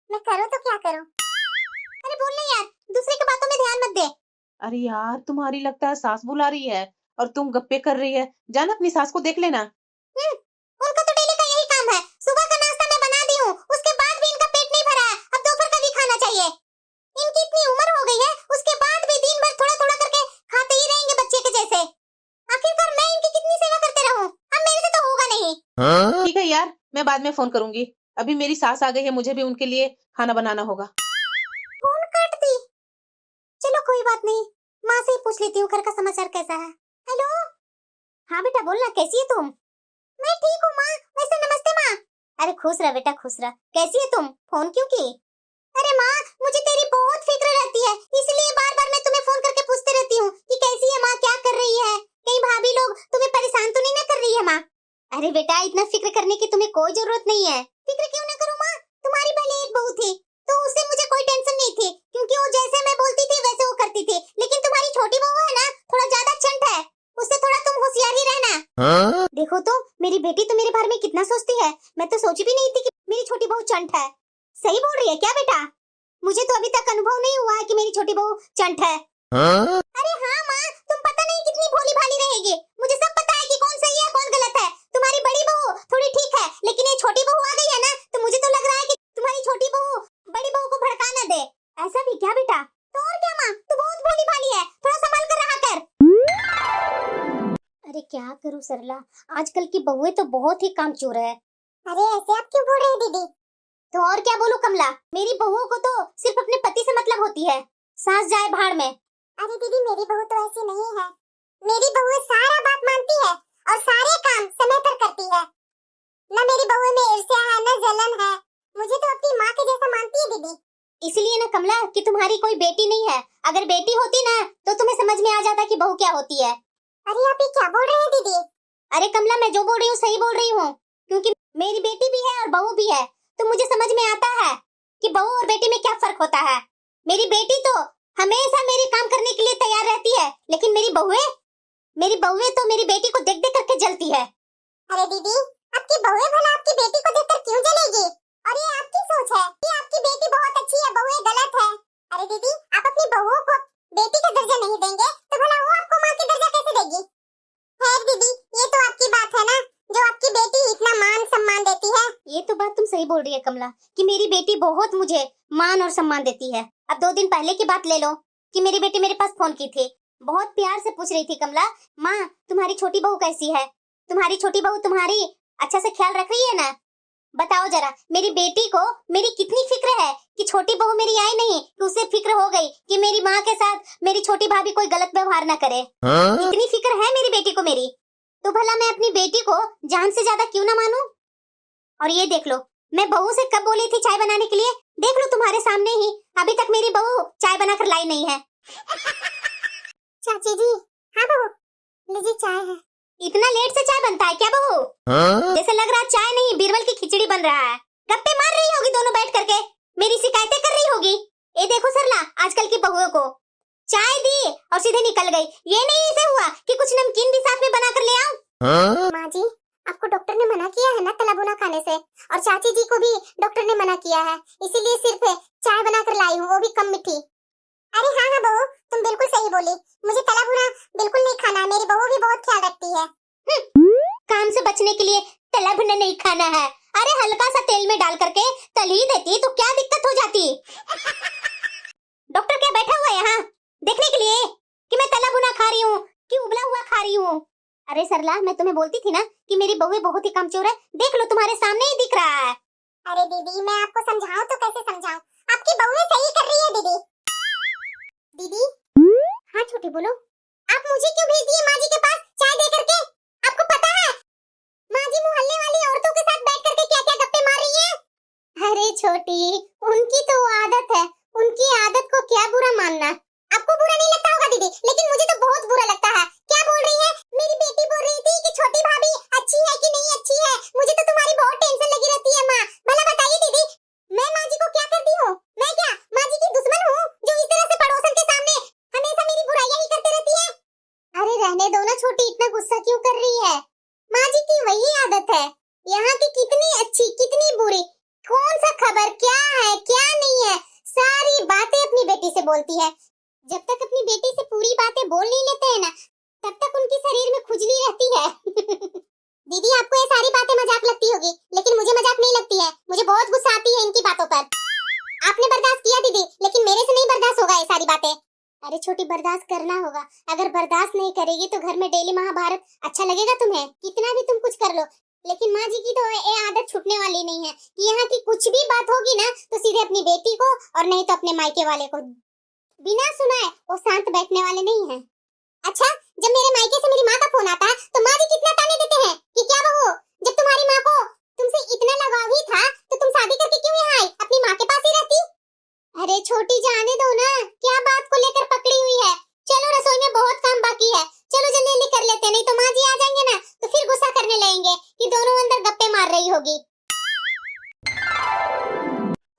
मैं करूँ तो क्या करूँ? अरे बोल ना यार, दूसरे की बातों में ध्यान मत दे। अरे यार, तुम्हारी लगता है सास बुला रही है और तुम गप्पे कर रही है। जाना अपनी सास को देख लेना। उनका तो डेली का यही काम है। सुबह का नाश्ता मैं बना दी हूँ, उसके बाद भी इनका पेट नहीं भरा है। अब दोपहर का भी खाना चाहिए। इनकी इतनी उम्र हो गई है, उसके बाद भी दिन भर थोड़ा थोड़ा करके खाते ही रहेंगे बच्चे के जैसे। आखिरकार मैं इनकी कितनी सेवा करते रहूं? अब मेरे से तो होगा नहीं। ठीक है यार, मैं बाद में फोन करूंगी। अभी मेरी सास आ गई है, मुझे भी उनके लिए खाना बनाना होगा। फोन काट दी। चलो कोई बात नहीं, माँ से ही पूछ लेती हूँ घर का समाचार कैसा है। हेलो। हाँ बेटा बोलना, कैसी है तुम? मैं ठीक हूँ माँ। वैसे नमस्ते माँ। अरे खुश रह बेटा, खुश रह। कैसी है तुम? फोन क्यों की? अरे माँ, मुझे तेरी बहुत फिक्र रहती है, इसलिए बार बार मैं तुम्हें फोन करके पूछते रहती हूँ कि कैसी है माँ, क्या कर रही है, कहीं भाभी लोग तुम्हें परेशान तो नहीं ना कर रही है माँ। अरे बेटा, इतना फिक्र करने की तुम्हें कोई जरूरत नहीं है। फिक्र क्यों ना करूँ माँ? तुम्हारी भले एक बहू थी तो उससे मुझे कोई टेंशन नहीं थी, क्योंकि वो जैसे मैं बोलती थी वैसे वो करती थी। लेकिन तुम्हारी छोटी बहू है ना, थोड़ा ज्यादा चंट है, उससे थोड़ा तुम होशियार ही रहना। देखो तो, मेरी बेटी तो मेरे बारे में कितना सोचती है। मैं तो सोची भी नहीं थी कि मेरी छोटी बहू चंट है। सही बोल रही है क्या बेटा? मुझे तो अभी तक अनुभव नहीं हुआ है कि मेरी छोटी बहू चंट है। अरे हाँ माँ, तुम पता नहीं कितनी भोली भाली रहेगी। मुझे सब पता है कि कौन सही है कौन गलत है। तुम्हारी बड़ी बहू थोड़ी ठीक है, लेकिन ये छोटी बहू आ गई है ना, तो मुझे तो लग रहा है कि तुम्हारी छोटी बहू बड़ी बहू को भड़का ना दे। ऐसा भी क्या बेटा? तो और क्या माँ, तू बहुत भोली भाली है, थोड़ा संभाल कर रहा कर। अरे क्या करूँ सरला, आजकल की बहुएं तो बहुत ही कामचोर है। अरे ऐसे आप क्यों बोल रहे हैं दीदी? तो और क्या बोलूं कमला, मेरी बहुओं को तो सिर्फ अपने पति से मतलब होती है, सास जाए भाड़ में। अरे दीदी, मेरी बहू तो ऐसी नहीं है। मेरी बहू सारा बात मानती है और सारे काम समय पर करती है। न मेरी बहू में ईर्ष्या है न जलन है, मुझे तो अपनी माँ के जैसा मानती है दीदी। इसलिए ना कमला कि तुम्हारी कोई बेटी नहीं है। अगर बेटी होती ना तो तुम्हें समझ में आ जाता कि बहू क्या होती है। अरे आप ये क्या बोल रहे हैं दीदी? अरे कमला, मैं जो बोल रही हूँ सही बोल रही हूँ, क्योंकि मेरी बेटी भी है और बहू भी है, तो मुझे समझ में आता है कि बहू और बेटी में क्या फर्क होता है। मेरी बेटी तो हमेशा मेरे काम करने के लिए तैयार रहती है, लेकिन मेरी बहुएं तो मेरी बेटी को देख देख करके जलती है। अरे दीदी, आपकी बहुएं भला आपकी बेटी को देखकर क्यों जलेगी? और ये आपकी सोच है कि आपकी बेटी बहुत अच्छी है, बहुएं गलत है। अरे दीदी, आप अपनी बहुओं को बेटी का दर्जा नहीं देंगे तो भला वो आपको माँ का दर्जा कैसे देगी? खैर दीदी, ये तो आपकी बात है ना, जो आपकी बेटी इतना मान सम्मान देती है। ये तो बात तुम सही बोल रही है कमला कि मेरी बेटी बहुत मुझे मान और सम्मान देती है। अब 2 दिन पहले की बात ले लो कि मेरी बेटी मेरे पास फोन की थी, बहुत प्यार से पूछ रही थी, कमला माँ तुम्हारी छोटी बहू कैसी है? तुम्हारी छोटी बहू तुम्हारी अच्छा से ख्याल रख रही है ना? बताओ जरा, मेरी बेटी को मेरी कितनी फिक्र है कि छोटी बहू मेरी आई नहीं, कि उसे फिक्र हो गई कि मेरी माँ के साथ मेरी छोटी भाभी कोई गलत व्यवहार न करे। इतनी फिक्र है मेरी बेटी को मेरी, तो भला मैं अपनी बेटी को जान से ज्यादा क्यों ना मानूं? और ये देख लो, मैं बहू से कब बोली थी चाय बनाने के लिए, देख लो तुम्हारे सामने ही, अभी तक मेरी बहू चाय बनाकर लाई नहीं है। चाची जी। हाँ बहू, लीजिए चाय है। इतना लेट से चाय बनता है क्या बहू? जैसे लग रहा चाय नहीं बीरबल की खिचड़ी बन रहा है। गप्पे मार रही होगी दोनों बैठ करके, मेरी शिकायतें कर रही होगी। ये देखो सरला, आजकल की बहुओं को चाय दी और सीधे निकल गई। ये नहीं ऐसे हुआ कि कुछ नमकीन भी साथ में बना कर ले आओ। माँ जी, आपको डॉक्टर ने मना किया है ना तला भुना खाने से, और चाची जी को भी डॉक्टर ने मना किया है, इसीलिए सिर्फ चाय बनाकर लाई हूँ, वो भी कम मीठी। अरे हाँ हाँ बहू, तुम बिल्कुल सही बोली, मुझे तला भुना बिल्कुल नहीं खाना है, मेरी बहू भी बहुत ख्याल रखती है। काम से बचने के लिए तला भुना नहीं खाना है? अरे हल्का सा तेल में डाल करके तल ही देती तो क्या दिक्कत हो जाती? डॉक्टर क्या बैठा हुआ है यहाँ देखने के लिए कि मैं तला भुना खा रही हूँ कि उबला हुआ खा रही हूँ? अरे सरला, मैं तुम्हें बोलती थी ना कि मेरी बहू बहुत ही कामचोर है, देख लो तुम्हारे सामने ही दिख रहा है। अरे दीदी, मैं आपको समझाऊं तो कैसे समझाऊं? आपकी बहू सही कर रही है दीदी। दीदी। हाँ छोटी बोलो। आप मुझे क्यों भेज दिए माँ जी के पास चाय दे करके? आपको पता है माँ जी मोहल्ले वाली औरतों के साथ बैठ करके क्या क्या गप्पे मार रही है? अरे छोटी, उनकी तो आदत है, उनकी आदत को क्या बुरा मानना। आपको बुरा नहीं लगता होगा दीदी, लेकिन मुझे तो बहुत बुरा लगता है। क्या बोल रही है? मेरी बेटी बोल रही थी कि छोटी भाभी अच्छी है कि नहीं अच्छी है। मुझे तो तुम्हारी बहुत टेंशन लगी रहती है माँ। भला बताइए दीदी, मैं माँ जी को क्या करती हूँ? मैं क्या माँ जी की दुश्मन हूँ जो इस तरह से पड़ोसन के सामने हमेशा मेरी बुराइयां ही करती रहती है? अरे रहने दो ना छोटी, इतना गुस्सा क्यों कर रही है? माँ जी की वही आदत है, यहाँ की कितनी अच्छी कितनी बुरी, कौन सा खबर क्या है क्या बोलती है। जब तक अपनी बेटी से पूरी बातें बोल नहीं लेते हैं ना, तब तक उनकी शरीर में खुजली रहती है। दीदी आपको ये सारी बातें मजाक लगती होगी, लेकिन मुझे मजाक नहीं लगती है। मुझे बहुत गुस्सा आती है इनकी बातों पर। आपने बर्दाश्त किया दीदी, लेकिन मेरे से नहीं बर्दाश्त होगा ये सारी बातें। अरे छोटी, बर्दाश्त करना होगा। अगर बर्दाश्त नहीं करेगी तो घर में डेली महाभारत अच्छा लगेगा तुम्हें? कितना भी तुम कुछ कर लो, लेकिन माँ जी की तो ये आदत छूटने वाली नहीं है कि यहाँ की कुछ भी बात होगी ना तो सीधे अपनी बेटी को और नहीं तो अपने मायके वाले को बिना सुनाए वो शांत बैठने वाले नहीं हैं। अच्छा, जब मेरे मायके से मेरी माँ का फोन आता है तो माँ जी कितना ताने देते हैं कि क्या बहू, जब तुम्हारी माँ को तुमसे इतना लगाव ही था तो तुम शादी करके क्यों यहाँ आई, अपनी माँ के पास ही रहती। अरे छोटी, जाने दो ना, क्या बात को लेकर पकड़ी हुई है। चलो, रसोई में बहुत काम बाकी है, चलो जल्दी जल्दी कर लेते हैं, नहीं तो माँ जी आ जाएंगे ना तो फिर गुस्सा करने लगेंगे कि दोनों अंदर गप्पे मार रही होगी।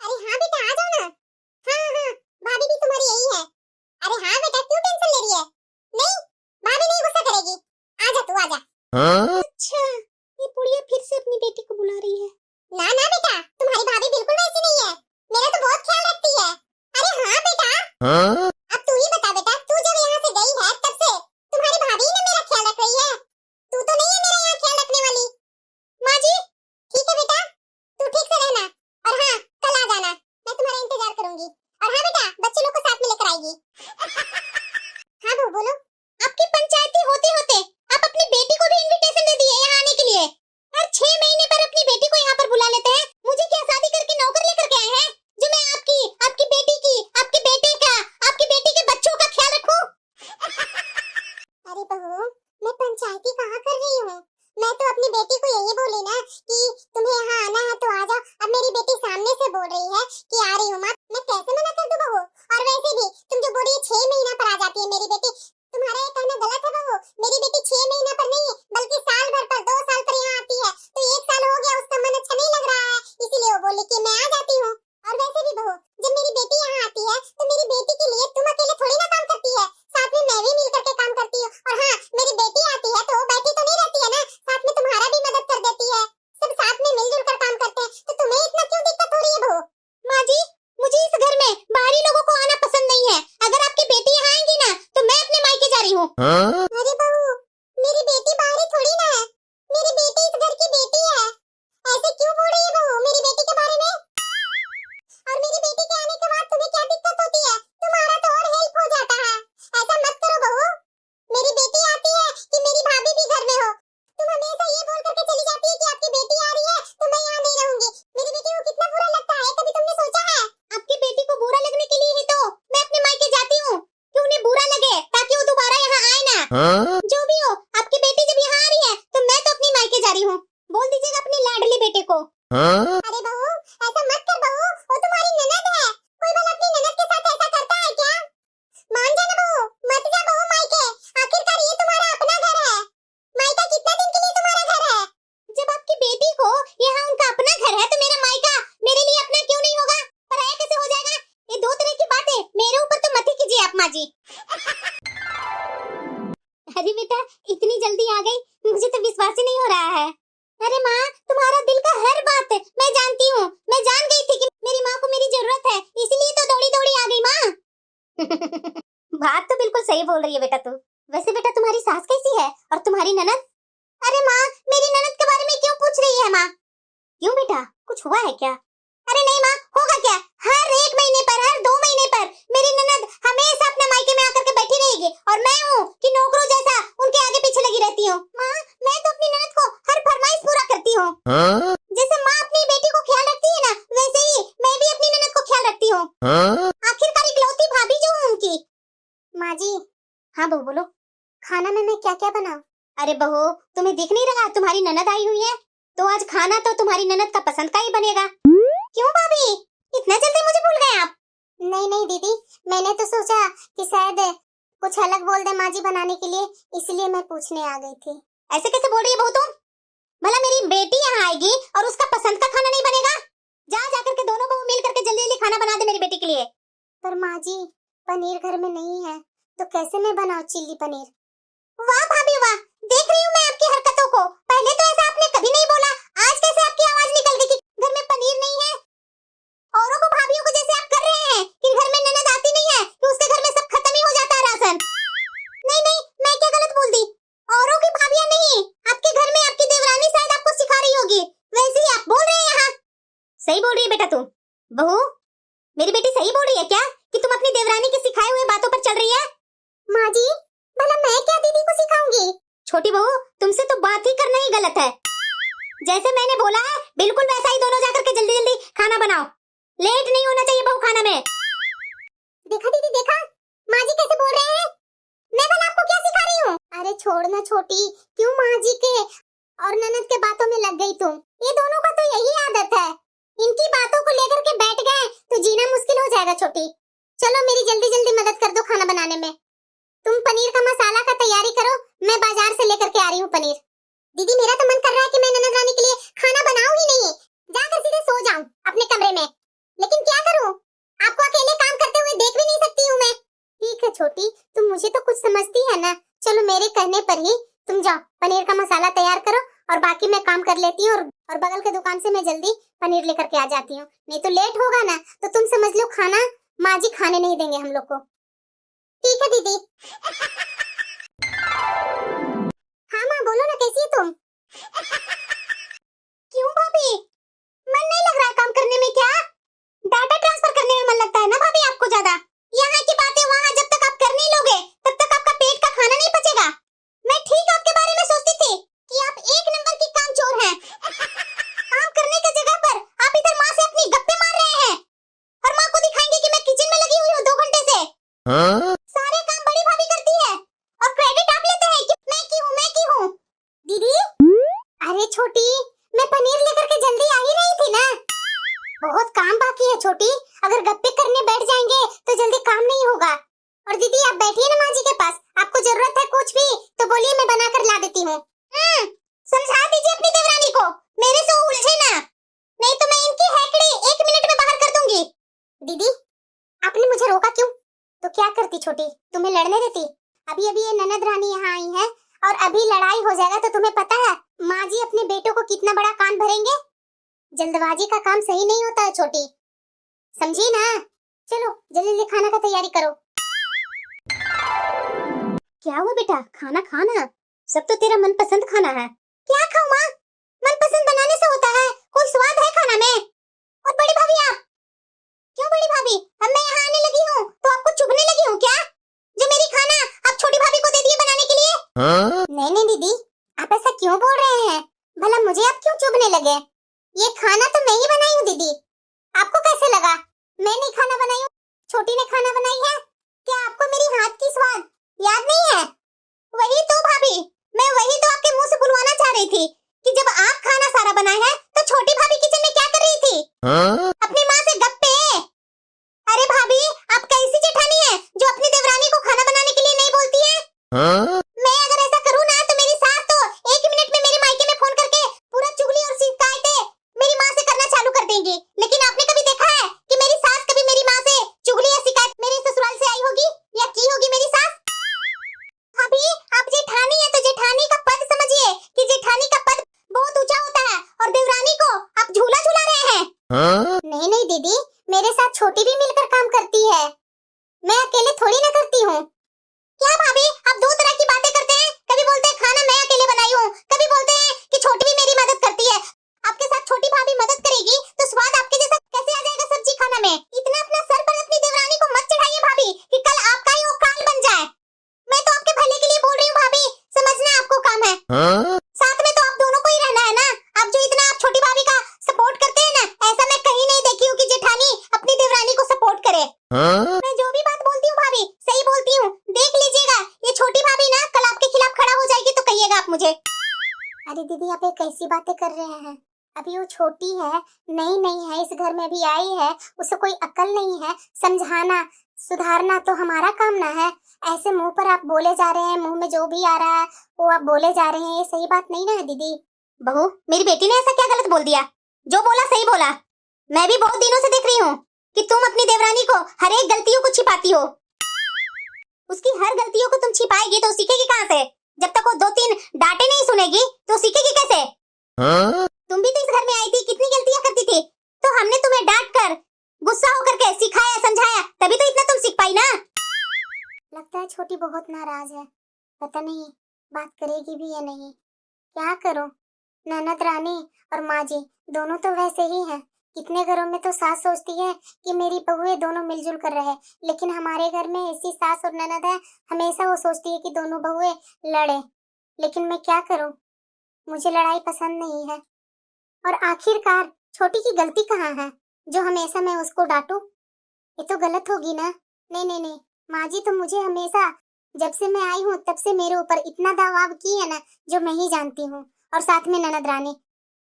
अरे हाँ बेटा, आ जाओ ना। हाँ हाँ, भाभी भी तुम्हारी यही है। अरे हाँ बेटा, क्यों टेंशन ले रही है? नहीं, भाभी नहीं गुस्सा करेगी, आजा तू आजा। अच्छा, ये बुढ़िया फिर से अपनी बेटी को बुला रही है। ना ना बेटा, तुम्हारी भाभी बिल्कुल वैसी नहीं है, मेरा तो बहुत ख्याल रखती है। अरे हाँ बेटा, अब तू ही बता बेटा, तू जब यहाँ से गई है तब से तुम्हारी भाभी ने मेरा ख्याल रख रही है, तू तो नहीं है मेरा यहाँ ख्याल रखने वाली। माँ जी, ठीक है बेटा, तू ठीक से रहना, और हाँ कल आ जाना, मैं तुम्हारा इंतजार करूंगी। और हाँ बेटा, बच्चे लोग को साथ में लेकर आएगी। हाँ बहू बोलो। आपकी पंचायती होते होते आप अपनी बेटी को भी इनविटेशन दे दिए यहाँ आने के लिए, और 6 महीने पर अपनी बेटी को यहाँ पर बुला लेते हैं। मुझे क्या शादी करके नौकर लेकर के आए हैं जो मैं आपकी, आपकी बेटी की, आपके बेटे का, आपकी बेटी के बच्चों का ख्याल रखूं? अरे बहू, मैं पंचायती कहाँ कर रही हूँ, मैं तो अपनी बेटी को यही बोली ना कि तुम्हें यहाँ आना है तो आ जाओ। अब मेरी बेटी सामने से बोल रही है कि आ रही हूँ माँ, मैं कैसे मना कर दूं बहू? और वैसे भी तुम जो बोल रही है 6 महीना पर आ जाती है मेरी बेटी, तुम्हारा ये कहना गलत है बहू। मेरी बेटी 6 महीना पर नहीं बल्कि साल भर पर, 2 साल पर यहाँ आती है, तो 1 साल हो गया, उसका मन अच्छा नहीं लग रहा है, इसीलिए वो बोली कि मैं आ जाती हूँ। और वैसे भी बहू, जब मेरी बेटी यहाँ आती है तो मेरी बेटी के लिए तुम अकेले थोड़ी ना काम करती है, साथ में मैं भी मिल करके काम करती हूँ। और हाँ, मेरी बेटी आती है तो बैठी तो नहीं रहती है ना, साथ में तुम्हारा भी मदद कर देती है, सब साथ में मिलजुल कर काम करते हैं, तो तुम्हें इतना क्यों दिक्कत हो रही है बहू? माँ जी, मुझे इस घर में बाहरी लोगों को आना पसंद नहीं है, अगर आपकी बेटी यहाँ आएंगी ना तो मैं अपने मायके जा रही हूँ। अरे बहू, मेरी बेटी बाहरी थोड़ी ना है, मेरी बेटी इस घर की बेटी है, ऐसे क्यों बोल रही है बहू मेरी बेटी के बारे में? और मेरी बेटी के आने के बाद तुम्हें क्या दिक्कत होती है? तुम्हारा तो और हेल्प हो जाता है, ऐसा मत करो बहू। मेरी बेटी आती है कि मेरी भाभी भी घर में हो, तुम हमेशा ये बोल करके चली जाती है कि आपकी बेटी आ रही है तो मैं यहाँ नहीं रहूंगी। मेरी बेटी को कितना बुरा लगता है, कभी तुमने सोचा है? आपकी बेटी को बुरा लगने के लिए ही तो मैं अपने मायके जाती हूँ कि उन्हें बुरा लगे, ताकि वो दोबारा यहाँ आए ना। जो भी हो, आपकी बेटी जब यहाँ आ रही है तो मैं तो अपनी मायके जा रही हूँ, बोल दीजिएगा अपने लाडली बेटे को। अरे बहू, ऐसा मत कर बहू, वो तुम्हारी ननद है, कोई भला अपनी ननद के साथ ऐसा करता है क्या? मान जा ना बहू, मत जा बहू मायके, आखिरकार ये तुम्हारा अपना घर है। मायका कितना दिन के लिए तुम्हारा घर है? जब आपकी बेटी को यहाँ उनका अपना घर है तो मेरा मायका मेरे लिए अपना क्यों नहीं होगा? पराया कैसे हो जाएगा? ये 2 तरह की बातें मेरे ऊपर तो मत ही कीजिए आप माँ जी। अरे बेटा, इतनी जल्दी आ गई, मुझे तो विश्वास ही नहीं हो रहा है। अरे माँ, तुम्हारा दिल का हर बात मैं जानती हूँ, मैं जान गई थी कि मेरी माँ को मेरी जरूरत है, इसलिए तो दौड़ी दौड़ी आ गई माँ। बात तो बिल्कुल सही बोल रही है बेटा तू। वैसे बेटा, तुम्हारी सास कैसी है और तुम्हारी ननद? अरे माँ, मेरी ननद के बारे में क्यों पूछ रही है माँ? क्यों बेटा, कुछ हुआ है क्या? अरे नहीं माँ, होगा क्या? हर 1 महीने पर, हर 2 महीने पर मेरी ननद हमेशा अपने मायके में आकर के बैठी रहेगी, और मैं हूँ कि नौकरों जैसा उनके आगे पीछे लगी रहती हूँ। माँ, मैं तो अपनी ननद को हर फरमाइश पूरा करती हूँ। जैसे माँ अपनी बेटी को ख्याल रखती है ना, वैसे ही मैं भी अपनी ननद को ख्याल रखती हूँ। आखिरकार इकलौती भाभी जो हूँ उनकी। माँ जी। हाँ बहू बोलो, खाना में मैं क्या क्या बनाऊं? अरे बहू, तुम्हें दिख नहीं रहा तुम्हारी ननद आई हुई है, तो आज खाना तो तुम्हारी ननद का पसंद का ही बनेगा। क्यों भाभी, इतना जल्दी मुझे भूल गए आप? नहीं नहीं दीदी, मैंने तो सोचा कि शायद कुछ अलग बोल दे माँ जी बनाने के लिए, इसलिए मैं पूछने आ गई थी। ऐसे कैसे बोल रही है बहू तुम? भला मेरी बेटी यहाँ आएगी और उसका पसंद का खाना नहीं बनेगा? जा जाकर के दोनों बहू मिल करके जल्दी जल्दी खाना बना दे मेरी बेटी के लिए। पर माँ जी, पनीर घर में नहीं है, तो कैसे मैं बनाऊं चिल्ली पनीर? वाह भाभी वाह, देख रही हूँ मैं आपकी हरकतों को। पहले तो ऐसा आपने कभी नहीं बोला, आज कैसे आपकी आवाज निकल गई कि घर में पनीर नहीं है? औरों को, भाभियों को जैसे आप कर रहे हैं कि घर में ननद आती नहीं है, कि बेटा तुम? बहू, मेरी बेटी सही बोल रही है क्या कि तुम अपनी देवरानी के सिखाए हुए बातों पर चल रही है? माँ जी, भला मैं क्या दीदी को सिखाऊंगी? छोटी बहू, तुमसे तो बात ही करना ही गलत है। जैसे मैंने बोला है बिल्कुल वैसा ही दोनों जाकर के जल्दी जल्दी खाना बनाओ। लेट नहीं होना चाहिए बहू खाना में। देखा दीदी, देखा माँ जी कैसे बोल रहे हैं। मैं भला आपको क्या सिखा रही हूँ? अरे छोड़ना छोटी, क्यों माँ जी के और ननद के बातों में लग गई तुम? ये दोनों का तो यही आदत है, इनकी बातों को लेकर के बैठ गए तो जीना मुश्किल हो जाएगा। छोटी चलो मेरी जल्दी जल्दी मदद कर दो खाना बनाने में। तुम पनीर का मसाला का तैयारी करो, मैं बाजार से लेकर के आ रही हूँ पनीर। दीदी मेरा तो मन कर रहा है कि मैं ननद रानी के लिए खाना बनाऊं ही नहीं, जाकर सीधे सो जाऊं अपने कमरे में, लेकिन क्या करूं, आपको अकेले काम करते हुए देख भी नहीं सकती हूँ मैं। ठीक है छोटी, तुम मुझे तो कुछ समझती है ना। चलो मेरे कहने पर ही तुम जाओ पनीर का मसाला तैयार करो और बाकी मैं काम कर लेती हूँ, और बगल के दुकान से मैं जल्दी पनीर लेकर के आ जाती हूँ। नहीं तो लेट होगा ना तो तुम समझ लो खाना माँ जी खाने नहीं देंगे हम लोग को। ठीक है दीदी। हाँ माँ बोलो ना, कैसी है तुम? क्यों भाभी, मन नहीं लग रहा काम करने में क्या? डाटा ट्रांसफर करने में मन लगता है ना भाभी आपको ज्यादा। यहाँ की बातें वहाँ जब तक आप कर नहीं लोगे तब तक आपका पेट का खाना नहीं पचेगा। मैं ठीक आपके बारे में सोचती थी कि आप एक नंबर की कामचोर हैं। काम करने की जगह पर आप इधर माँ से अपनी गप्पे मार रहे हैं और माँ को दिखाएंगे कि मैं किचन में लगी हुई हूँ 2 घंटे से। सारे काम बड़ी भाभी करती है और क्रेडिट आप लेते हैं कि मैं की हूँ। दीदी अरे छोटी, मैं पनीर लेकर के जल्दी आ ही रही थी ना। बहुत काम बाकी है छोटी, अगर गप्पे करने बैठ जाएंगे तो जल्दी काम नहीं होगा। और दीदी आप बैठिए ना माँ जी के पास, आपको जरूरत है कुछ भी तो बोलिए, मैं बना कर ला देती हूँ। समझा दीजिए अपनी देवरानी को, मेरे से उलझे ना, नहीं तो मैं इनकी हैकड़ी 1 मिनट में बाहर कर दूंगी। दीदी आपने मुझे रोका क्यों? तो क्या करती छोटी, तुम्हें लड़ने देती? अभी अभी ये ननद रानी यहाँ आई है और अभी लड़ाई हो जाएगा तो तुम्हें पता है माँ जी अपने बेटों को कितना बड़ा कान भरेंगे। जल्दबाजी का काम सही नहीं होता है छोटी, समझी ना। चलो जल्दी जल्दी खाना का तैयारी करो। क्या हुआ बेटा, खाना खाना, सब तो तेरा मनपसंद खाना है। क्या खाऊं माँ, मनपसंद बनाने से होता है, कोई स्वाद है खाना में। और बड़ी भाभी आप क्यों? बड़ी भाभी अब मैं यहाँ आने लगी हूँ तो आपको चुभने लगी हूँ क्या, जो मेरी खाना आप छोटी भाभी को दे दिए बनाने के लिए? नहीं नहीं दीदी, आप ऐसा क्यों बोल रहे हैं, भला मुझे आप क्यों चुभने लगे? ये खाना तो मैं ही बनाई हूँ दीदी, आपको कैसे लगा मैं नहीं खाना बनाई हूँ, छोटी ने खाना बनाई है? क्या आपको मेरी हाथ की स्वाद याद नहीं है? वही तो भाभी, मैं वही तो आपके मुंह से बुलवाना चाह रही थी कि जब आप खाना सारा बनाए हैं तो छोटी भाभी किचन में क्या कर रही थी? अपनी माँ से गप्पे। अरे भाभी आप कैसी जेठानी है जो अपनी देवरानी को खाना बनाने के लिए नहीं बोलती है? मैं अगर ऐसा करूँ ना तो मेरी सास तो 1 मिनट में मेरे मायके में फोन करके पूरा चुगली और शिकायतें मेरी माँ से करना चालू कर देंगी। लेकिन आपने कभी देखा है कि मेरी सास कभी मेरी माँ से चुगली या शिकायत मेरे ससुराल से आई होगी या की होगी मेरी सास? भाभी आप जेठानी है तो जेठानी का पद समझिए कि जेठानी का पद बहुत ऊंचा होता है और देवरानी को आप झूला झूला रहे हैं। नहीं नहीं दीदी, मेरे साथ छोटी भी मिलकर काम करती है, मैं अकेले थोड़ी ना करती हूँ। क्या भाभी आप 2 तरह की बातें करते हैं, कभी बोलते हैं खाना मैं अकेले बनाई हूँ, कभी बोलते हैं कि छोटी भी मेरी मदद करती है। आपके साथ छोटी भाभी मदद करेगी तो स्वाद आपके जैसा कैसे आ जाएगा सब्जी खाना में? इतना अपना सर पर अपनी देवरानी को मत चढ़ाइए भाभी कि कल आपका ही वो काल बन जाए। मैं तो आपके भले के लिए बोल रही हूँ भाभी, समझना आपको काम है। साथ में तो आप दोनों को ही रहना है ना, आप जो इतना आप छोटी भाभी का सपोर्ट करते हैं ना, ऐसा मैं कहीं नहीं देखी हूँ कि जेठानी अपनी देवरानी को सपोर्ट करे। मैं जो भी बात बोलती हूँ भाभी सही बोलती हूँ, देख लीजिएगा ये छोटी भाभी ना कल आपके खिलाफ खड़ा हो जाएगी तो कहिएगा आप मुझे। अरे दीदी आप ये कैसी बातें कर रहे हैं, अभी वो छोटी है, नई नई है, इस घर में भी आई है, उसे कोई अकल नहीं है, समझाना सुधारना तो हमारा काम ना है। ऐसे मुंह पर आप बोले जा रहे हैं, मुंह में जो भी आ रहा है वो आप बोले जा रहे हैं, ये सही बात नहीं ना है दीदी। बहू मेरी बेटी ने ऐसा क्या गलत बोल दिया, जो बोला सही बोला। मैं भी बहुत दिनों से देख रही हूँ कि तुम अपनी देवरानी को हर एक गलतियों को छिपाती हो, उसकी हर गलतियों को तुम छिपाएगी तो सीखेगी कहाँ से? जब तक वो 2-3 डांटे नहीं सुनेगी तो सीखेगी कैसे? तुम भी तो इस घर में आई थी, कितनी गलतियां करती थी, तो हमने तुम्हें डांट कर गुस्सा होकर के सिखाया समझाया, तभी तो इतना तुम सीख पाई ना। लगता है छोटी बहुत नाराज है, पता नहीं बात करेगी भी या नहीं। क्या करूं, ननद रानी और माँ जी दोनों तो वैसे ही हैं, कितने घरों में तो सास सोचती है कि मेरी बहुएं दोनों मिलजुल कर रहे, लेकिन हमारे घर में ऐसी सास और ननद है, हमेशा वो सोचती है कि दोनों बहुएं लड़े। लेकिन मैं क्या करूं, मुझे लड़ाई पसंद नहीं है। और आखिरकार छोटी की गलती कहाँ है जो हमेशा मैं उसको डांटूं? ये तो गलत होगी ना। नहीं नहीं नहीं, माँ जी तो मुझे हमेशा, जब से मैं आई हूँ तब से मेरे ऊपर इतना दबाव की है ना, जो मैं ही जानती हूँ। और साथ में ननद रानी,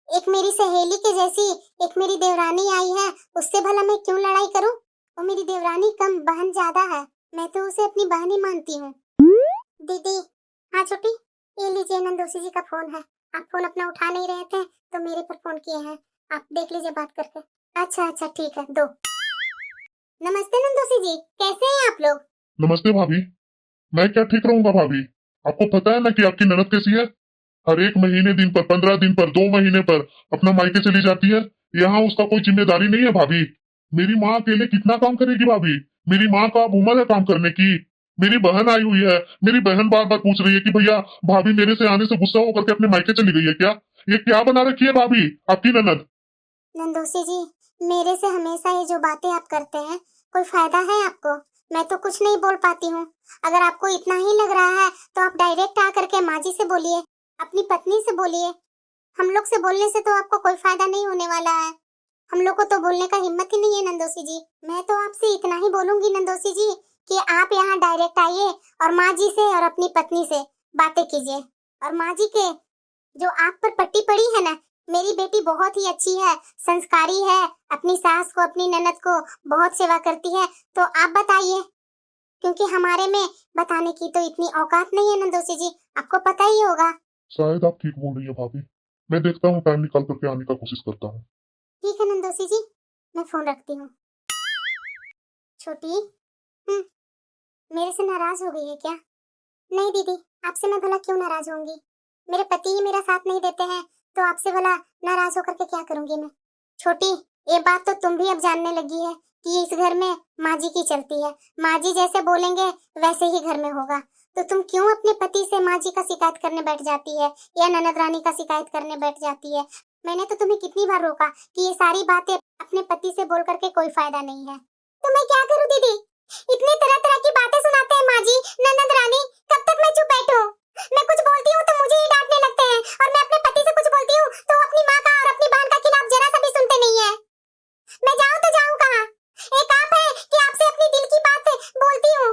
एक मेरी सहेली के जैसी एक मेरी देवरानी आई है, उससे भला मैं क्यों लड़ाई करूं? वो मेरी देवरानी कम, बहन ज्यादा है। मैं तो उसे अपनी बहन ही मानती हूँ। दीदी। हाँ छोटी, ये लीजिए नंदोसी जी का फोन है। आप फोन अपना उठा नहीं रहे थे तो मेरे पर फोन किए हैं, आप देख लीजिए बात करके। अच्छा अच्छा ठीक है, दो। नमस्ते नंदोसी जी, कैसे हैं आप लोग? नमस्ते भाभी। मैं क्या ठीक रहूंगा भाभी, आपको पता है ना कि आपकी ननद कैसी है। हर एक महीने दिन पर, 15 दिन पर, 2 महीने पर अपना मायके चली जाती है। यहाँ उसका कोई जिम्मेदारी नहीं है भाभी। मेरी माँ अकेले कितना काम करेगी भाभी? मेरी माँ का अब उम्र है काम करने की। मेरी बहन आई हुई है, मेरी बहन बार बार पूछ रही है कि भैया भाभी मेरे से आने से गुस्सा होकर के अपने मायके चली गई है क्या? ये क्या बना रखी है भाभी आपकी ननद? नंदोसी जी, मेरे से हमेशा ये जो बातें आप करते हैं, कोई फायदा है आपको? मैं तो कुछ नहीं बोल पाती हूँ। अगर आपको इतना ही लग रहा है तो आप डायरेक्ट आकर के माँ जी से बोलिए, अपनी पत्नी से बोलिए। हम लोग से बोलने से तो आपको कोई फायदा नहीं होने वाला है। हम लोग को तो बोलने का हिम्मत ही नहीं है नंदोसी जी। मैं तो आपसे इतना ही बोलूंगी नंदोसी जी कि आप यहाँ डायरेक्ट आइए और माँ जी से और अपनी पत्नी से बातें कीजिए। और माँ जी के जो आप पर पट्टी पड़ी है ना, मेरी बेटी बहुत ही अच्छी है, संस्कारी है, अपनी सास को, अपनी ननद को बहुत सेवा करती है, तो आप बताइए। क्योंकि हमारे में बताने की तो इतनी औकात नहीं है नंदोसी जी, आपको पता ही होगा। शायद आप ठीक बोल रही है भाभी। मैं देखता हूँ, टाइम निकाल करके आने का कोशिश करता हूँ। ठीक है नंदोसी जी, मैं फोन रखती हूँ। छोटी, मेरे से नाराज हो गई है क्या? नहीं दीदी, आपसे मैं भला क्यों नाराज होंगी? मेरे पति ही मेरा साथ नहीं देते हैं तो आपसे भला नाराज होकर के क्या करूंगी मैं? छोटी, ये बात तो तुम भी अब जानने लगी है कि इस घर में माँ जी की चलती है। माँ जी जैसे बोलेंगे वैसे ही घर में होगा। तो तुम क्यों अपने पति से माँ जी का शिकायत करने बैठ जाती है या ननद रानी का शिकायत करने बैठ जाती है? मैंने तो तुम्हें कितनी बार रोका कि ये सारी बातें अपने पति से बोल करके कोई फायदा नहीं है। तो मैं क्या करूँ दीदी? इतनी तरह तरह की बातें सुनाते हैं माँ जी, ननद रानी, कब तक मैं चुप बैठूं? मैं कुछ बोलती हूँ तो मुझे ही डांटने लगते हैं, और मैं अपने पति से कुछ बोलती हूँ तो अपनी माँ का और अपनी बहन का खिलाफ जरा सा भी सुनते नहीं है। मैं जाऊँ तो जाऊँ कहाँ? एक आप है कि आपसे अपनी दिल की बात बोलती हूँ,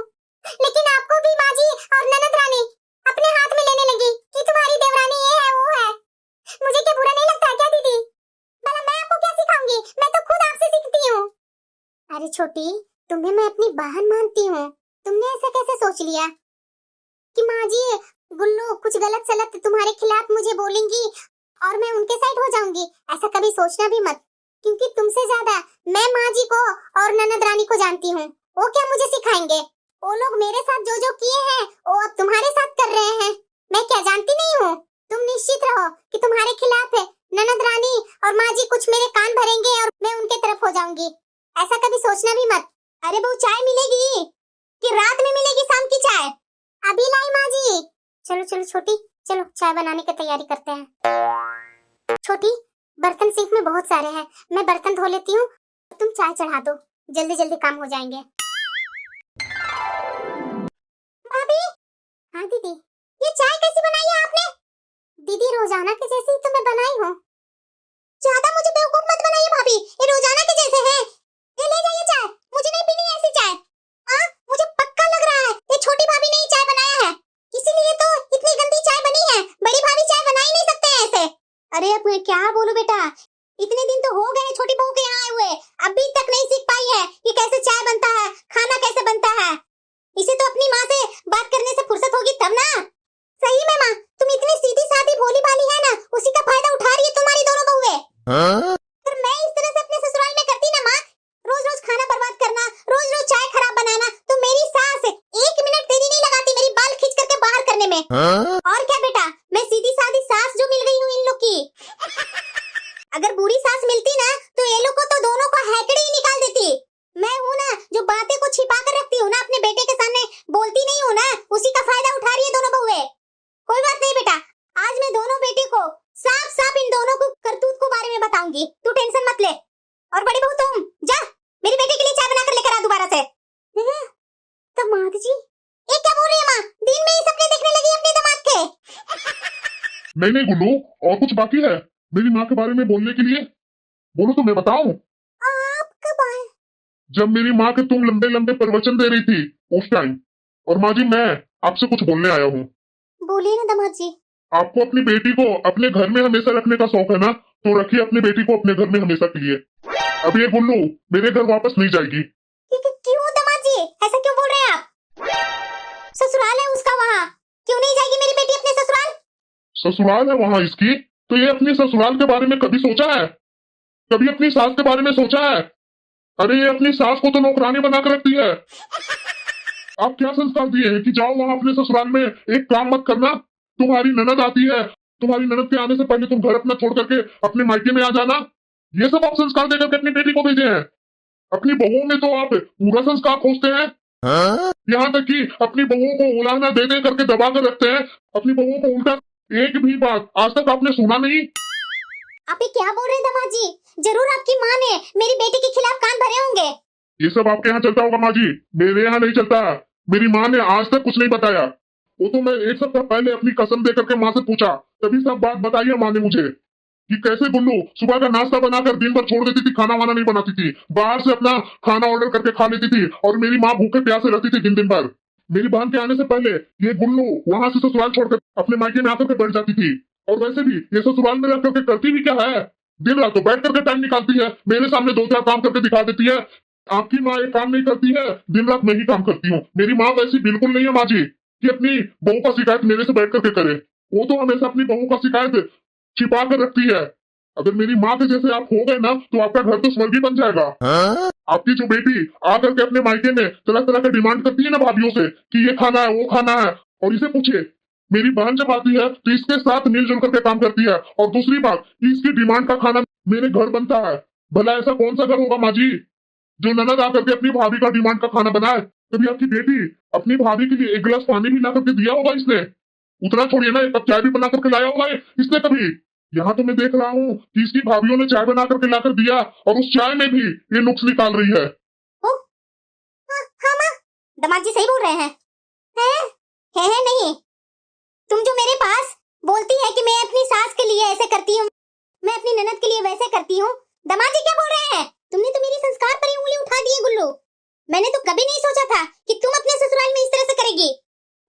लेकिन आपको भी माँ जी और ननद रानी अपने हाथ में लेने लगी कि तुम्हारी देवरानी ये है वो है। मुझे क्या बुरा नहीं लगता क्या दीदी? भला मैं आपको क्या सिखाऊंगी? मैं तो खुद आपसे सीखती हूँ। अरे छोटी, तुम्हें मैं अपनी बहन मानती हूँ, तुमने ऐसा कैसे सोच लिया कि माँ जी गुल्लू कुछ गलत सलत तुम्हारे खिलाफ मुझे बोलेंगी और मैं उनके साइड हो जाऊंगी? ऐसा कभी सोचना भी मत, क्योंकि तुमसे ज्यादा मैं माँ जी को और ननद रानी को जानती हूँ। वो क्या मुझे सिखाएंगे? वो लोग मेरे साथ जो जो किए हैं वो अब तुम्हारे साथ कर रहे हैं। मैं क्या जानती नहीं हूँ? तुम निश्चित रहो कि तुम्हारे खिलाफ है ननद रानी और माँ जी कुछ मेरे कान भरेंगे और मैं उनके तरफ हो जाऊंगी। ऐसा कभी सोचना भी मत। अरे बहू, चाय मिलेगी कि रात में मिलेगी शाम की चाय? अभी लाई माँ जी। चलो चलो छोटी, चलो चाय बनाने की तैयारी करते हैं। छोटी, बर्तन सिंक में बहुत सारे हैं, मैं बर्तन धो लेती हूँ, तुम चाय चढ़ा दो, जल्दी जल्दी काम हो जाएंगे। भाभी। हाँ दीदी, ये चाय कैसी बनाई है आपने? दीदी रोजाना के जैसे ही तो मैं बनाई हूँ। ज्यादा मुझे बेवकूफ मत बनाइए भाभी, ये रोजाना के जैसे है। ये ले जाइए चाय, मुझे नहीं पीनी है ऐसी चाय। मुझे पक्का लग रहा है ये छोटी भाभी ने ही चाय बनाया है, इसीलिए तो इतनी गंदी चाय बनी है। बड़ी भाभी चाय बना ही नहीं सकते हैं ऐसे। अरे अब मैं क्या बोलूं बेटा, इतने दिन तो हो गए छोटी बहू के यहाँ आए हुए, अभी तक नहीं सीख पाई है कि कैसे चाय बनता है, खाना कैसे बनता है। इसे तो अपनी माँ से बात करने से फुर्सत होगी तब ना। सही में माँ, तुम इतनी सीधी सादी भोली भाली है ना, उसी का फायदा उठा रही है तुम्हारी दोनों बहुएं। अगर मैं इस तरह से अपने ससुराल में करती ना माँ, रोज रोज खाना बर्बाद करना, रोज रोज चाय खराब बनाना, तो मेरी सास 1 मिनट देरी नहीं लगाती मेरी बाल खींच करके बाहर करने में। और क्या बेटा, मैं सीधी सादी सास जो मिल गई हूँ इन लोग की। अगर बुरी सास मिलती ना तो ये लोग को तो दोनों को हैकड़ी ही निकाल देती। मैं हूँ ना जो बातें को छिपा कर रखती हूँ ना, अपने बेटे के सामने बोलती नहीं हूँ ना, उसी का फायदा उठा रही है दोनों बहुएं। कोई बात नहीं बेटा, आज मैं दोनों बेटे को साफ साफ इन दोनों को करतूत को बारे में बताऊंगी, तू टेंशन मत ले। नहीं नहीं गुल्लू, और कुछ बाकी है मेरी माँ के बारे में बोलने के लिए? बोलो तो मैं बताऊं। आप कब आए? जब मेरी माँ के तुम लंबे लंबे प्रवचन दे रही थी उस टाइम। और माँ जी, मैं आपसे कुछ बोलने आया हूँ। बोलिए ना दामाद जी। आपको अपनी बेटी को अपने घर में हमेशा रखने का शौक है ना, तो रखिए अपनी बेटी को अपने घर में हमेशा के लिए। अब ये गुल्लू मेरे घर वापस नहीं जाएगी। क्यों दामाद जी, ऐसा क्यों बोल रहे हैं आप? ससुराल है उसका वहाँ, क्यों नहीं जाएगी मेरी बेटी अपने ससुराल? ससुराल है वहाँ इसकी, तो ये अपने ससुराल के बारे में कभी सोचा है? कभी अपनी सास के बारे में सोचा है? अरे ये अपनी सास को तो नौकरानी बनाकर रखती है। आप क्या संस्कार दिए हैं कि जाओ वहां अपने ससुराल में एक काम मत करना? तुम्हारी ननद आती है, तुम्हारी ननद के आने से पहले तुम घर अपना छोड़ करके अपने मायके में आ जाना। ये सब आप संस्कार देकर के अपनी बेटी को भेजे हैं। अपनी बहुओं में तो आप पूरा संस्कार खोजते हैं। यहाँ तक कि अपनी बहुओं को उलाहना दे दे करके दबा कर रखते हैं। अपनी बहुओं को उल्टा एक भी बात आज तक आपने सुना नहीं। आप ये क्या बोल रहे हैं दामाद जी? जरूर आपकी माँ ने मेरी बेटी के खिलाफ कान भरे होंगे। ये सब आपके यहाँ चलता होगा माँ जी, मेरे यहाँ नहीं चलता। मेरी माँ ने आज तक कुछ नहीं बताया। वो तो मैं एक सप्ताह पहले अपनी कसम दे करके माँ से पूछा, तभी सब बात बताई है माँ ने मुझे कि कैसे गुल्लू सुबह का नाश्ता बनाकर दिन भर छोड़ देती थी, खाना वाना नहीं बनाती थी, बाहर से अपना खाना ऑर्डर करके खा लेती थी और मेरी माँ भूखे प्यासे रहती थी दिन दिन भर। मेरी बहन के आने से पहले ये गुल्लू वहां से ससुराल छोड़कर अपने मायके में आकर के बैठ जाती थी। और वैसे भी ये ससुराल में रह करके करती भी क्या है? दिन रात तो बैठ करके टाइम निकालती है, मेरे सामने दो चार काम करके दिखा देती है। आपकी माँ ये काम नहीं करती है, दिन रात मैं ही काम करती हूँ। मेरी माँ वैसी बिल्कुल नहीं है माँ जी कि अपनी बहू का शिकायत मेरे से बैठ करके करे। वो तो हमेशा अपनी बहू का शिकायत छिपा कर रखती है। अगर मेरी माँ के जैसे आप हो गए ना तो आपका घर तो स्वर्ग ही बन जाएगा। आपकी जो बेटी आकर के अपने मायके में तरह तरह का डिमांड करती है ना भाभीियों से कि ये खाना है वो खाना है, और इसे पूछिए मेरी बहन जब आती है तो इसके साथ मिलजुल करके काम करती है। और दूसरी बात, इसकी डिमांड का खाना मेरे घर बनता है। भला ऐसा कौन सा घर होगा माँ जी जो ननद आकर के अपनी भाभी का डिमांड का खाना बनाए? कभी आपकी बेटी अपनी भाभी के लिए एक गिलास पानी भी ला करके दिया होगा इसने? उतना छोड़िए ना, एक कप चाय भी बना करके लाया होगा इसने कभी? यहाँ तो मैं देख रहा हूँ कि इसकी भाभीियों ने चाय बना करके लाकर दिया और उस चाय में भी ये नुक्स निकाल रही है। हाँ माँ, दामाद जी सही बोल रहे हैं। है नहीं, तुम जो मेरे पास बोलती है कि मैं अपनी सास के लिए ऐसे करती हूँ, मैं अपनी ननद के लिए वैसे करती हूँ। दामाद जी क्या बोल रहे हैं? तुमने तो मेरी संस्कार पर ही उंगली उठा दी है गुल्लू। मैंने तो कभी नहीं सोचा था कि तुम अपने ससुराल में इस तरह से करेगी।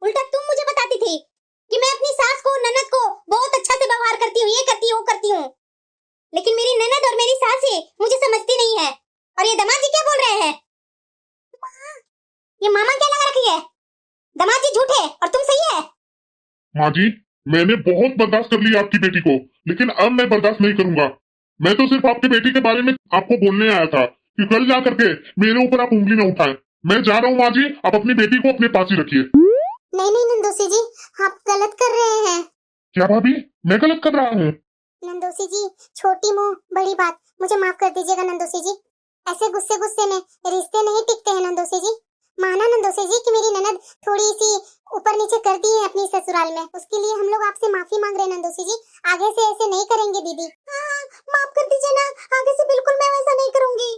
उल्टा तुम मुझे बताती थी कि मैं अपनी सास को ननद को बहुत अच्छा से व्यवहार करती हूँ, ये करती हूँ वो करती हूँ। लेकिन मेरी ननद और मेरी सास ही मुझे समझती नहीं है। और ये दामाद जी क्या बोल रहे हैं? ये मामा क्या लगा रखी है? दामाद जी झूठे और तुम सही है। माँ जी, मैंने बहुत बर्दाश्त कर लिया आपकी बेटी को, लेकिन अब मैं बर्दाश्त नहीं करूंगा। मैं तो सिर्फ आपकी बेटी के बारे में आपको बोलने आया था कि कल जा करके मेरे ऊपर आप उंगली न उठाएं। मैं जा रहा हूँ माँ जी, आप अपनी बेटी को अपने पास ही रखिए। नहीं नंदोसी जी, आप गलत कर रहे हैं। क्या भाभी, मैं गलत कर रहा हूँ? नंदोसी जी, छोटी मुंह बड़ी बात, मुझे माफ कर दीजिएगा नंदोसी जी। ऐसे गुस्से गुस्से में रिश्ते नहीं टिकते हैं नंदोसी जी। माना नंदोसी जी कि मेरी ननद थोड़ी सी ऊपर नीचे कर दी है अपनी ससुराल में, उसके लिए हम लोग आपसे माफी मांग रहे हैं नंदोसी जी। आगे से ऐसे नहीं करेंगे दीदी। माफ कर दीजिए ना, आगे से बिल्कुल मैं वैसा नहीं करूंगी।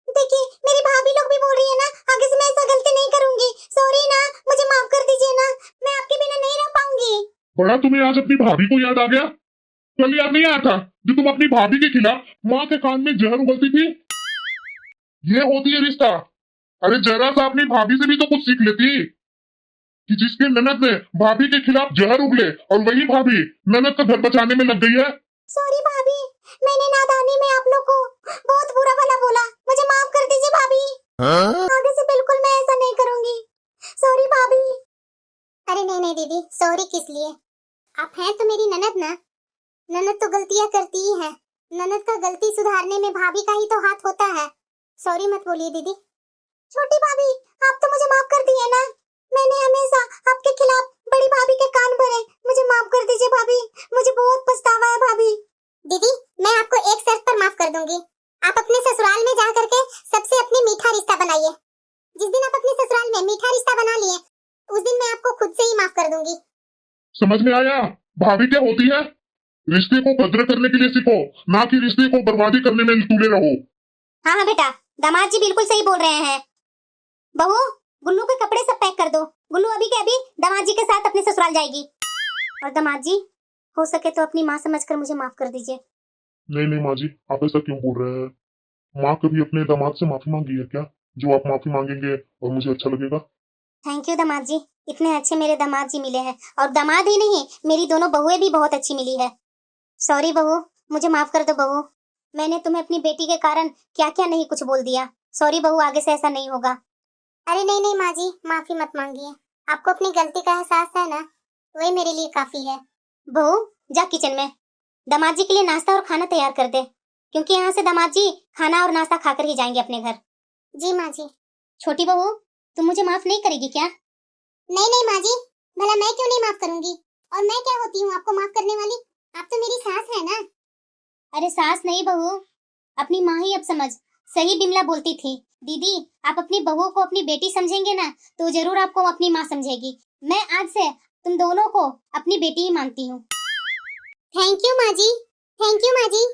देखिए मेरी भाभी लोग भी बोल रही है ना, आगे से मैं ऐसा गलती नहीं करूंगी। सॉरी ना, मुझे माफ कर दीजिए ना, मैं आपके बिना नहीं रह पाऊंगी। बड़ा तुम्हें आज अपनी भाभी को याद आ गया? कल याद नहीं आया था जो तुम अपनी भाभी के खिलाफ माँ के कान में जहर उगलती थी? ये होती है रिश्ता। अरे जरा सा अपनी भाभी से भी तो कुछ सीख लेती कि जिसके ननद ने भाभी के खिलाफ जहर उगले और वही भाभी ननद का घर बचाने में लग गई है। सॉरी भाभी, मैंने नादानी में आप लोग को बहुत बुरा भला बोला, मुझे माफ कर दीजिए भाभी। आगे से बिल्कुल मैं ऐसा नहीं करूंगी। सॉरी भाभी। अरे नहीं दीदी, सॉरी किस लिए? आप हैं तो मेरी ननद ना। ननद तो गलतियां करती ही है, ननद का गलती सुधारने में भाभी का ही तो हाथ होता है। सॉरी मत बोलिए दीदी। छोटी भाभी, आप तो मुझे माफ कर दिए ना। मैंने हमेशा आपके खिलाफ बड़ी भाभी के कान भरे, मुझे माफ कर दीजिए भाभी, मुझे बहुत पछतावा है भाभी। दीदी मैं आपको एक शर्त पर माफ कर दूंगी, आप अपने ससुराल में जा करके सबसे अपनी मीठा रिश्ता बनाइए। जिस दिन आप अपने ससुराल में मीठा रिश्ता बना लिए, उस दिन मैं आपको खुद से ही माफ कर दूंगी। समझ में आया? भाभी क्या होती है? रिश्ते को कद्र करने के लिए सीखो, ना कि रिश्ते को बर्बादी करने में तुले रहो। हाँ बेटा, दामाद जी बिल्कुल सही बोल रहे हैं। बहू, गुल्लू के कपड़े सब पैक कर दो। गुल्लू अभी के अभी दामाद जी के साथ अपने ससुराल जाएगी। और दामाद जी, हो सके तो अपनी माँ समझकर मुझे माफ कर दीजिए। नहीं नहीं माँ जी, आप ऐसा क्यों बोल रहे हैं? माँ कभी अपने दामाद से माफी मांगी है क्या? जो आप माफी मांगेंगे और मुझे अच्छा लगेगा। थैंक यू दामाद जी, इतने अच्छे मेरे दामाद जी मिले हैं, और दामाद ही नहीं, मेरी दोनों बहुएं भी बहुत अच्छी मिली है। सॉरी बहू, मुझे माफ कर दो बहू। मैंने तुम्हें अपनी बेटी के कारण क्या क्या नहीं कुछ बोल दिया। सॉरी बहू, आगे से ऐसा नहीं होगा। अरे नहीं नहीं माँ जी, माफी मत मांगिए। आपको अपनी गलती का एहसास है ना, वही मेरे लिए काफी है। बहू, जा किचन में दामाद जी के लिए नाश्ता और खाना तैयार कर दे, क्योंकि यहाँ से दामाद जी खाना और नाश्ता खाकर ही जाएंगे अपने घर। जी माँ जी। छोटी बहू, तुम मुझे माफ नहीं करेगी क्या? नहीं नहीं माँ जी, भला मैं क्यों नहीं माफ करूंगी? और मैं क्या होती हूँ आपको माफ करने वाली? आप तो मेरी सास है ना। अरे सास नहीं बहू, अपनी माँ ही अब समझ। सही बिमला बोलती थी, दीदी आप अपनी बहू को अपनी बेटी समझेंगे ना, तो जरूर आपको अपनी माँ समझेगी। मैं आज से तुम दोनों को अपनी बेटी ही मानती हूँ। थैंक यू माँ जी, थैंक यू माँ जी।